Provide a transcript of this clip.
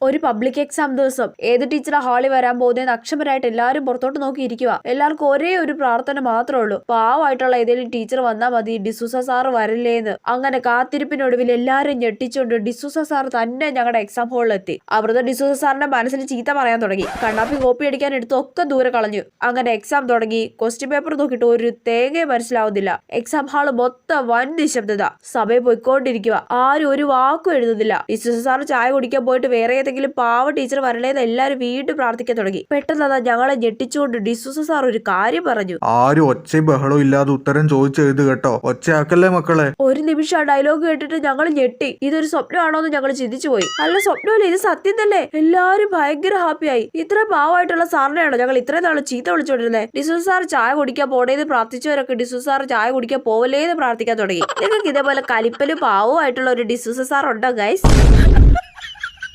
ഒരു public exam ദിവസം ഏത് ടീച്ചറാ ഹാളിൽ വരാൻ പോകുന്നതെന്ന് അക്ഷമരായിട്ട് എല്ലാവരും പുറത്തോട്ട് നോക്കിയിരിക്കുക. എല്ലാവർക്കും ഒരേ ഒരു പ്രാർത്ഥന മാത്രമേ ഉള്ളൂ, പാവമായിട്ടുള്ള ഏതെങ്കിലും ടീച്ചർ വന്നാൽ മതി, ഡിസൂസ സാറ് വരില്ലേന്ന്. അങ്ങനെ കാത്തിരിപ്പിനൊടുവിൽ എല്ലാരും ഞെട്ടിച്ചുകൊണ്ട് ഡിസൂസ സാർ തന്നെ ഞങ്ങളുടെ എക്സാം ഹാളിൽ എത്തി. അവിടുത്തെ ഡിസൂസ സാറിന്റെ മനസ്സിൽ ചീത്ത പറയാൻ തുടങ്ങി. കണ്ണാപ്പി കോപ്പി അടിക്കാൻ എടുത്ത് ഒക്കെ ദൂരെ കളഞ്ഞു. അങ്ങനെ എക്സാം തുടങ്ങി. ക്വസ്റ്റ്യൻ പേപ്പർ നോക്കിയിട്ട് ഒരു തേങ്ങയെ മനസ്സിലാവുന്നില്ല. എക്സാം ഹാള് മൊത്തം വൻ നിശബ്ദത. സഭയിൽ പോയിക്കൊണ്ടിരിക്കുക. ആരും ഒരു വാക്കും എഴുതുന്നില്ല. ഡിസൂസ സാർ ചായ കുടിക്കാൻ പോയിട്ട് വേറെ ഏതെങ്കിലും പാവ ടീച്ചർ വരലേന്ന് എല്ലാരും വീണ്ടും പ്രാർത്ഥിക്കാൻ തുടങ്ങി. പെട്ടെന്ന് ഞങ്ങളെ ഞെട്ടിച്ചുകൊണ്ട് ഡിസൂസ സാർ ഒരു കാര്യം പറഞ്ഞു. ആരും ഒച്ചയും ബഹളവും ഇല്ലാതെ ഉത്തരം ചോദിച്ചെഴുതു കേട്ടോ, ഒച്ചയാക്കല്ലേ മക്കളെ. ഒരു നിമിഷം ആ ഡയലോഗ് കേട്ടിട്ട് ഞങ്ങൾ ഞെട്ടി. ഇതൊരു സ്വപ്നമാണോ എന്ന് ഞങ്ങൾ ചിന്തിച്ചു പോയി. അല്ല, സ്വപ്നമല്ലേ, ഇത് സത്യം തന്നെ. എല്ലാരും ഭയങ്കര ഹാപ്പിയായി. ഇത്ര പാവമായിട്ടുള്ള സാറിനെയാണോ ഞങ്ങൾ ഇത്രയും നാള് ചീത്ത വിളിച്ചോണ്ടിരുന്നത്? ഡിസൂസ സാർ ചായ കുടിക്കാൻ പോണേന്ന് പ്രാർത്ഥിച്ചവരൊക്കെ ഡിസൂസ സാർ ചായ കുടിക്കാൻ പോവല്ലേന്ന് പ്രാർത്ഥിക്കാൻ തുടങ്ങി. നിങ്ങൾക്ക് ഇതേപോലെ കലിപ്പലും പാവമായിട്ടുള്ള ഒരു ഡിസൂസ സാർ ഉണ്ടോ ഗൈസ്?